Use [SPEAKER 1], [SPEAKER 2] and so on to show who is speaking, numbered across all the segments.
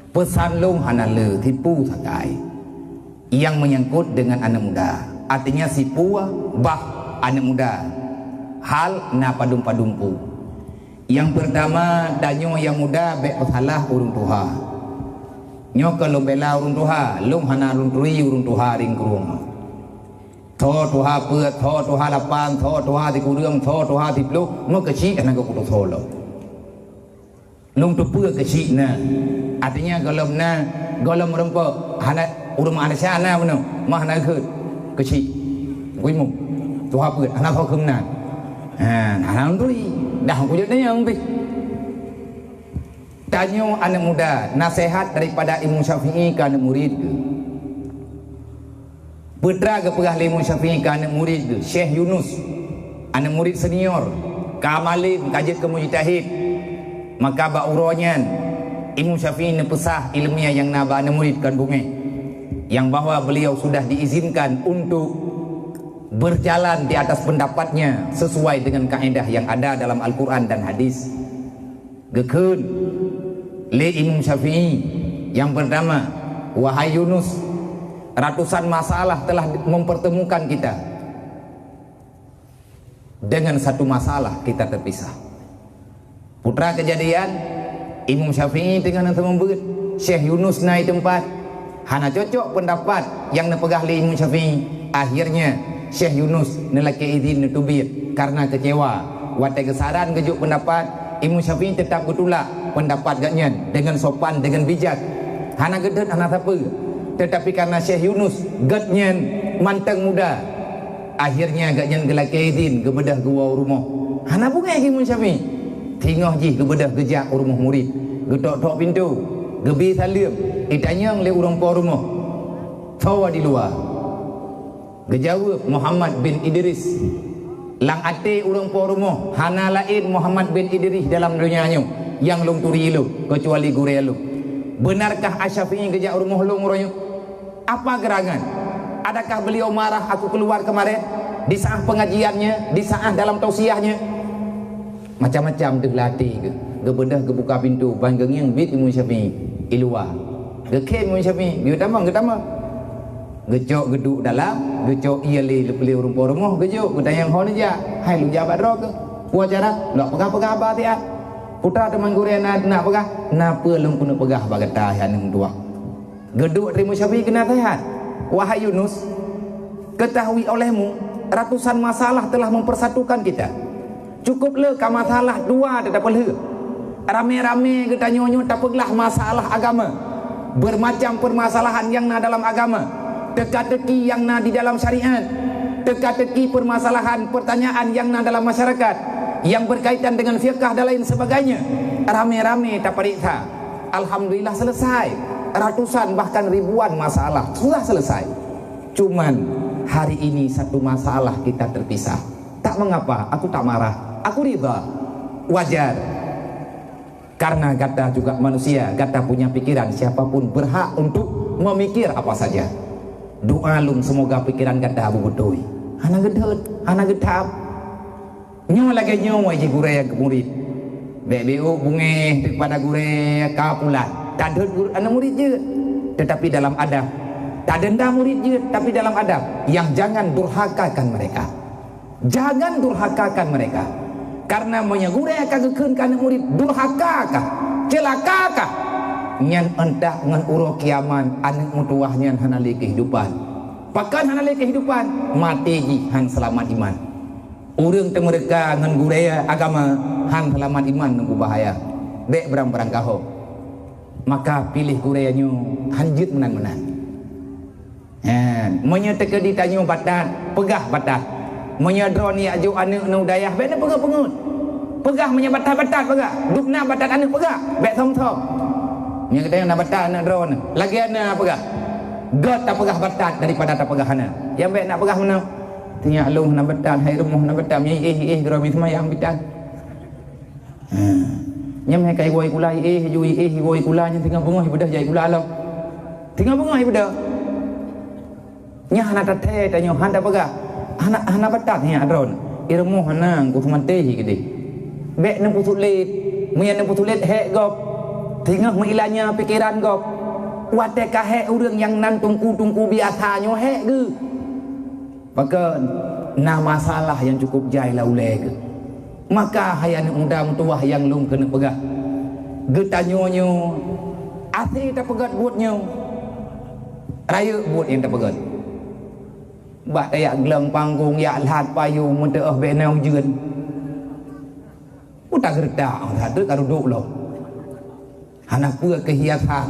[SPEAKER 1] pesan long hanale tipu sakai yang menyangkut dengan anak muda. Artinya si pua bah anak muda hal na padum-padumpu. Yang pertama danyo yang muda be salah urung tuha. Nyo kalau bela urung tuha, long hana urung turi urung tuha ring kurung. Tho tuha peuat, tho tuha lapang, tho tuha ti kurung, tho tuha ti pluk, no kecil anak ko kudu tholo. Long tu peuat kecil na. Artinya golom rempo hana urung ana sana beno, mah na khut kecil. Kuimu. Tuha peuat anak tho khum na. Hana turi, dah ku jadi yang pi. Tanya anak muda, nasihat daripada Imam Syafi'i ke anak murid ke? Putra ke pegah Imam Syafi'i ke anak murid ke? Syekh Yunus, anak murid senior, Kamalin, kajit ke mujtahid. Maka ba'uronyan, Imam Syafi'i nepesah ilmiah yang naba anak murid kan bunga. Yang bahwa beliau sudah diizinkan untuk berjalan di atas pendapatnya sesuai dengan kaedah yang ada dalam Al-Quran dan hadis. Gekun le Imam Syafi'i yang pertama, wahai Yunus, ratusan masalah telah mempertemukan kita, dengan satu masalah kita terpisah. Putra kejadian Imam Syafi'i dengan teman beut Syekh Yunus naik tempat hana cocok pendapat yang nepegah le Imam Syafi'i. Akhirnya Syekh Yunus nelaki izin netubir karena kecewa watai kesaran kejuk pendapat. Imam Syafi'i tetap betulak pendapat gaknya dengan sopan, dengan bijak. Hana gedet, hana apa. Tetapi karena Syekh Yunus getnya manteng muda, akhirnya gaknya gelaki izin kebedah gua rumah. Hana bunga Imam Syafi'i. Tinggal ji kebedah gejak rumah murid. Getok-tok pintu, gebi salim, ditanya oleh orang po rumah. Tawa di luar. Gejawab Muhammad bin Idris. Lang ate urang po rumah hana lain Muhammad bin Idris dalam dunia nyo yang long turi lu kecuali gure lu. Benarkah Asy-Syafi'i gejak rumah long royo? Apa gerangan? Adakah beliau marah aku keluar kemarin di saat pengajiannya, di saat dalam tausiahnya? Macam-macam tu latih ke. Gebedah kebuka pintu banggeng yang bit Imam Syafi'i iluar. Gekem Imam Syafi'i, getama. Gejok geduk dalam, gejok ia le urung po rumah, gejok geda yang hon aja. Hai lu jabat ro ke? Puas cara, lok pegah-pegah apa ti ah? Putra teman gure nak pegah, napa lung pun pegah bagata yang tua. Geduk Imam Syafi'i kena sehat. Wahai Yunus, ketahui olehmu ratusan masalah telah mempersatukan kita. Cukup le ka masalah dua tak apa. Rame-rame kita nyonyo tak peglah masalah agama. Bermacam permasalahan yang na dalam agama. Teka-teki yang na di dalam syariat, teka-teki permasalahan pertanyaan yang na dalam masyarakat yang berkaitan dengan fiqh dan lain sebagainya, rame-rame tak periksa. Alhamdulillah selesai. Ratusan bahkan ribuan masalah sudah selesai. Cuman hari ini satu masalah kita terpisah. Tak mengapa, aku tak marah, aku ridha, wajar. Karena kata juga manusia, kata punya pikiran, siapapun berhak untuk memikir apa saja. Doa lung semoga pikiran kata abu betoi. Hana gedet, hana getap. Nyo lagi nyo aja gure yang murid. BBU bunge kepada gure kapulan. Tak ada anak murid je. Tetapi dalam adab. Tak denda murid je, tapi dalam adab. Yang jangan durhakakan mereka. Jangan durhakakan mereka. Karena menyegure akan gekeun murid durhakakah? Celakakah? Nyan entah ngan uro kiaman anak mutuah nyan hanali kehidupan. Pakan hanali kehidupan mati ji han selamat iman. Urang teu mereka ngan guraya agama han selamat iman nunggu bahaya. Dek berang-berang kaho. Maka pilih guraya nyu hanjut menang-menang. Monya teka ditanyo batat, pegah batat. Monya dro ni aju anak nu dayah bena pegah-pengut. Pegah monya batat-batat pegah. Dukna batat anak pegah, bek thom-thom. Yang kita yang nak batat nak drone lagi ana pegah god tak pegah batat daripada tak pegah ana yang baik nak pegah mana tinya long nak batat hai rumah nak batat geromi semayang bitan nyam hai kai goi kula jui goi kula nya tengah bengah ibadah jai kula alam tengah bengah ibadah nya hana tathe tanyo handa pegah hana batat nya drone irmo hana ku manteh gede baik nang putulit muyan nang putulit he gop Tengah menghilangnya pikiran kau. Watekah hek orang yang nan tungku biasanya hek ke. Maka nah masalah yang cukup jai lah ulai ke. Maka hayan undang tuah yang lung kena pegah. Getanyonyo asli tak pegat buatnya. Raya buat yang tak pegat. Bak tayak gelang panggung yak lahat payung mentah benang jeun. Utak gerdak ada karuduk lo. Anak pua kehiasan.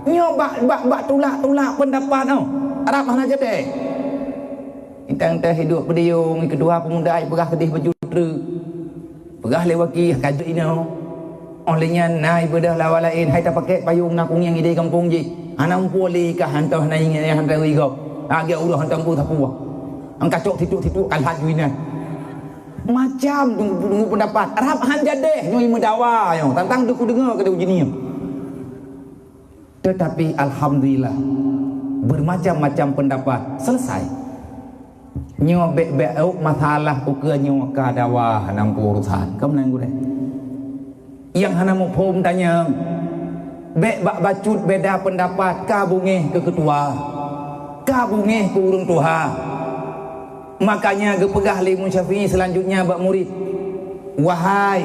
[SPEAKER 1] Nyo bak tulak pendapat tau. Arab mana je deh. Intang teh hidup bediung kedua pemuda ai pegah kedih berjutra. Pegah lewaki kajut ino. Olehnya nai bedah lawa lain hai tak pakai payung nak yang ide kampung ji. Anak poli ka hantah nai hantar igau. Agak ulah hantar pu tapua. Angkat cok tituk kan hajuina. Macam tunggu pendapat. Arab han jadeh nyoi mendawa yo. Tantang aku dengar ke ujini. Tetapi alhamdulillah bermacam-macam pendapat selesai. Nyo be masalah uke nyo kadawa hanang urusan. Kamu nang gue. Yang hana mau pom tanya bak bacut beda pendapat kabungeh ke ketua kabungeh ke urung tuha. Makanya gepegah li Imam Syafi'i selanjutnya bak murid, wahai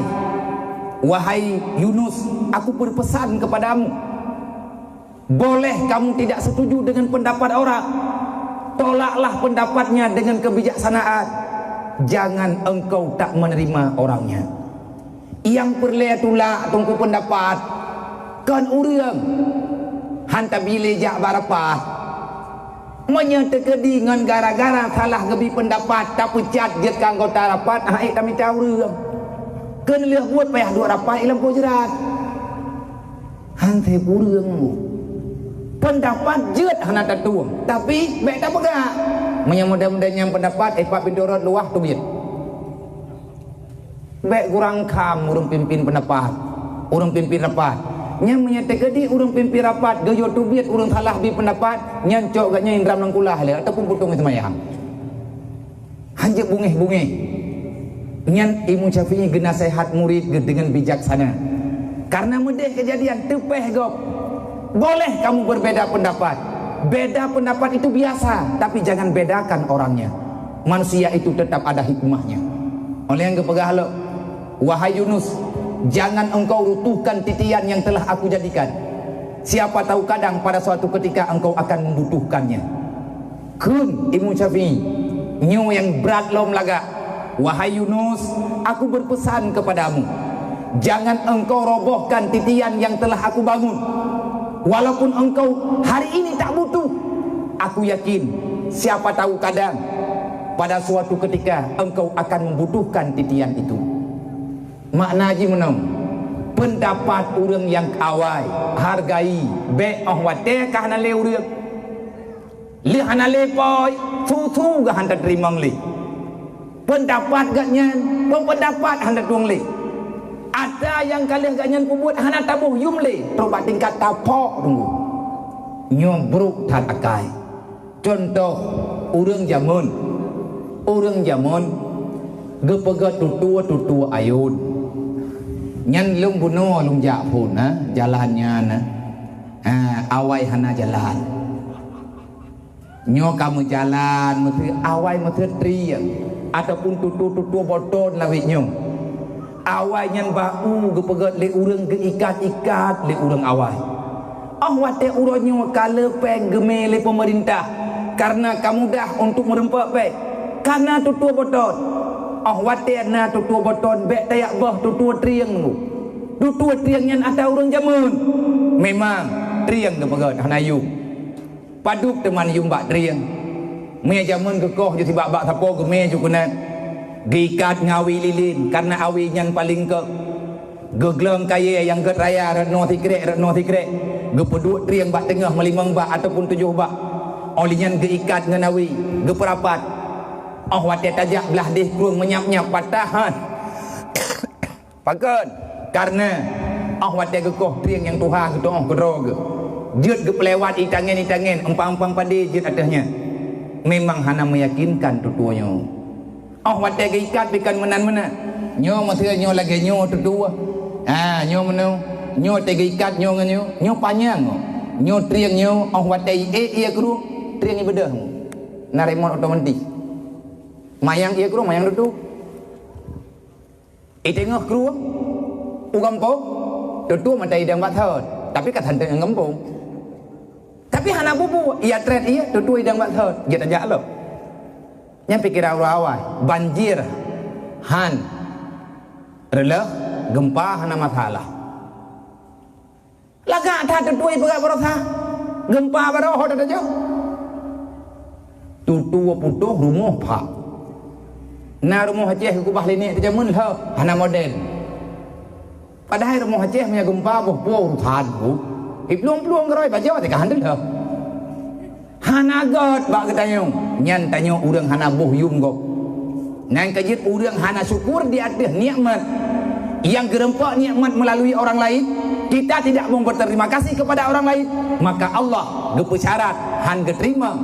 [SPEAKER 1] Yunus, aku berpesan kepadamu, boleh kamu tidak setuju dengan pendapat orang, tolaklah pendapatnya dengan kebijaksanaan, jangan engkau tak menerima orangnya. Yang perlu tulak tunggu pendapat kan urang hantar bile jak barapat menyetekedi dengan gara-gara salah gebi pendapat tak pecat dia kang kau tak rapat ai kami tahu urang kan leh buat payah dua rapat ilam pojerat hantai urang pendapat jeut hana tatuang tapi baik tak pegak mudah-mudahnya pendapat pak pindorot luah tu biar baik kurang kam urang pimpin pendapat urang pimpin rapat nya menyetekedi urang pimpin rapat gayo tubiat urang salah bi pendapat nyancok gaknya indram nang kulah le ataupun putung semayang hanjek bungeh nyan Imam Syafi'i gena sehat murid dengan bijaksana karena mudah kejadian tepeh gop boleh kamu berbeda pendapat, beda pendapat itu biasa tapi jangan bedakan orangnya. Manusia itu tetap ada hikmahnya. Oleh yang kepegah lo, wahai Yunus, jangan engkau rutuhkan titian yang telah aku jadikan. Siapa tahu kadang pada suatu ketika engkau akan membutuhkannya. Kun Imam Syafi'i nyu yang berat lom laga. Wahai Yunus, aku berpesan kepadamu, jangan engkau robohkan titian yang telah aku bangun. Walaupun engkau hari ini tak butuh, aku yakin siapa tahu kadang pada suatu ketika engkau akan membutuhkan titian itu. Makna haji menang pendapat orang yang awai hargai be wate kah na le urang li hana le poi su ga handa terima li pendapat gaknya pendapat handa tuang li ada yang kalian gaknya pembuat hana tabuh yum li tobat tingkat tapok tunggu nyobruk tatakai. Contoh urang zaman gepegat tutua ayun nyan lung buno lung jak pun jalannya awai hana jalan nyo kamu jalan mesti awai mesti tri ataupun tutu boton lawit nyo awai nyan bau gepegat le urang ke ikat le urang awai wate uronyo kala peng gemele pemerintah karena kamu dah untuk merempak baik karena tutu boton wate na tutu boton bek tayak bah tutu triang yang ada orang zaman memang triang ke pegat hanayu paduk teman yumbak triang me zaman kekoh je tibak-bak sapo geme jukuna gikat ngawi lilin karena awi yang paling ke gegleng kaya yang ke raya retno tikrek gepeduk triang bak tengah melimang bak ataupun 7 bak olinya geikat ngenawi geperapat wate tajak belah deh kurung menyap-nyap patahan pakan karena wate gekoh triang yang tuha gitu kedrog jut gepelewat itangen empang pade jut atasnya memang hana meyakinkan tutuanya wate geikat bikan menan nyo masih nyo lagi nyo tutua nyo menu nyo tegikat nyo nganyo nyo panjang nyo triang nyo oh watai ia kru triang ibadah na remote otomatis mayang ia kru mayang duduk tengah kru ugampong tutu matai dang bathot tapi kat hantu yang ngempong tapi hana bubu ia trend ia tutu idang bathot dia tajak lo nya pikir awal banjir han releh gempa hana masalah laga tha tutu ibaga berotha gempa baroh hoda aja tutu putuh rumah pak na rumah Aceh ku bah linik terjamun lah hana model padahal rumah Aceh punya gempa boh than ku iplung-plung geroi bajo te ka handel lah hana god bak ketanyong nyan tanyong urang hana boh yum go nang kajit urang hana syukur di atas nikmat yang gerempak nikmat melalui orang lain kita tidak mau berterima kasih kepada orang lain maka Allah gepesyarat han geterima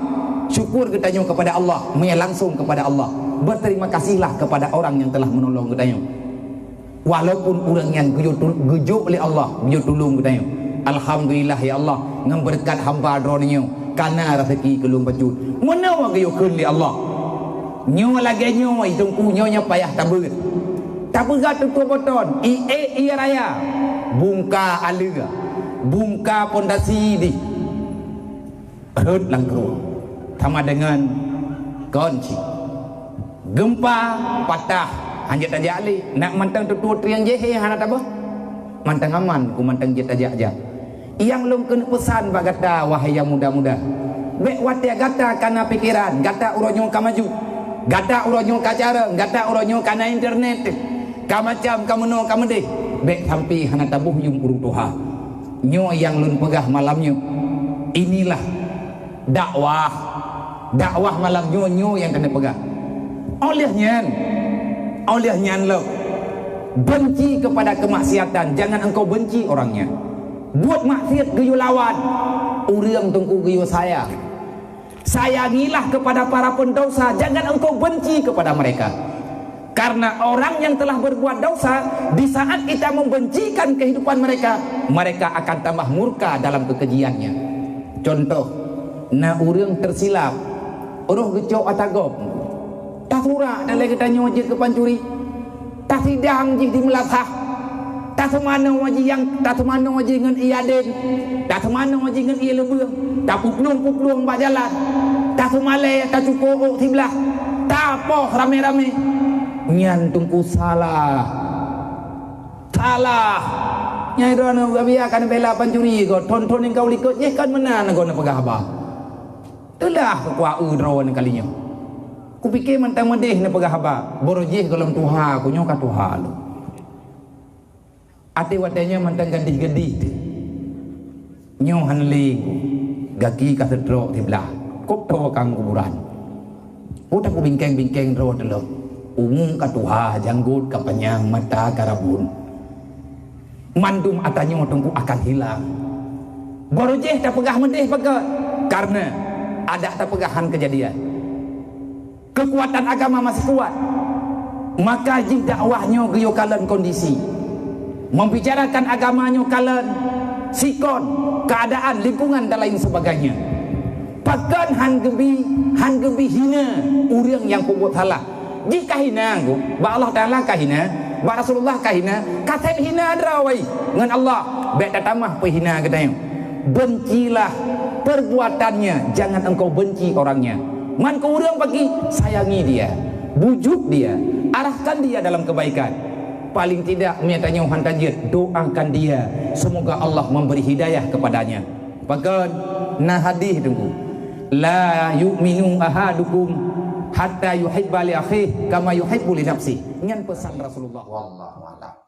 [SPEAKER 1] syukur ketanyong kepada Allah punya langsung kepada Allah berterima kasihlah kepada orang yang telah menolong ketanyong walaupun orang yang gejuk oleh Allah gejuk tolong ketanyong alhamdulillah ya Allah ngam berkat hamba dronyo kana rezeki kelung bajut menawa gejuk kun li Allah nyo lagi nyo itungku nyonya payah tabur tabur tutu boton ia raya bungka alega bungka pondasi di rut langkru sama dengan konci gempa patah hanjat aja ali nak mantang tutu triang jehe hana tabah mantang aman ku mantang jet aja yang belum kena pesan bagata wahai yang muda-muda bek watia gata kana pikiran gata uronyo ka maju gata uronyo ka cara gata uronyo kana internet ka macam ka meno ka medeh bek sampai hana tabuh yung urung tuha nyo yang lun pegah malamnya inilah dakwah malam nyo yang kena pegah olehnya lo benci kepada kemaksiatan jangan engkau benci orangnya buat maksiat geyo lawan urang tungku geyo sayangilah kepada para pendosa jangan engkau benci kepada mereka karena orang yang telah berbuat dosa di saat kita membencikan kehidupan mereka akan tambah murka dalam kekejiannya contoh na urang tersilap uruh gecok atagop tak surah dan lagi tanya wajib ke pancuri tak sidang jik di melatah tak semana wajib dengan iaden tak semana wajib dengan ia lebih tak puklung bak jalan tak semale tak cukup sebelah tak apa rame-rame nyan tungku salah nyai rono biarkan bela pancuri go tonton yang kau likut je kan menan go na pegah ba itulah kekuat udron kalinya ku fikir mentang medeh na pegah ba borojeh kalau tuha ku nyoka tuha lu ate watenya mentang gadih-gadih nyoh hanli gaki ka sedro sebelah kop to kang kuburan utak ku bingkeng ro delo umum ka tuha janggut ka penyang mata karabun mandum atanyo tungku akan hilang borojeh tak pegah medeh pegat karena ada tak pegahan kejadian kekuatan agama masih kuat maka jing dakwahnya geyo kalen kondisi membicarakan agamanya kalen sikon keadaan lingkungan dan lain sebagainya pakan han gebi hina urang yang pembuat salah jika hina aku ba Allah Taala kahina ba Rasulullah kahina kata hina drawai ngan Allah bek tatamah pehina katanya bencilah perbuatannya jangan engkau benci orangnya man ke urang bagi sayangi dia bujuk dia arahkan dia dalam kebaikan paling tidak menyatanya uhan tajir doakan dia semoga Allah memberi hidayah kepadanya bahkan nah hadis tunggu la yu'minu ahadukum hatta yuhibba li akhihi kama yuhibbu li nafsihi ngan pesan Rasulullah wallahu a'lam.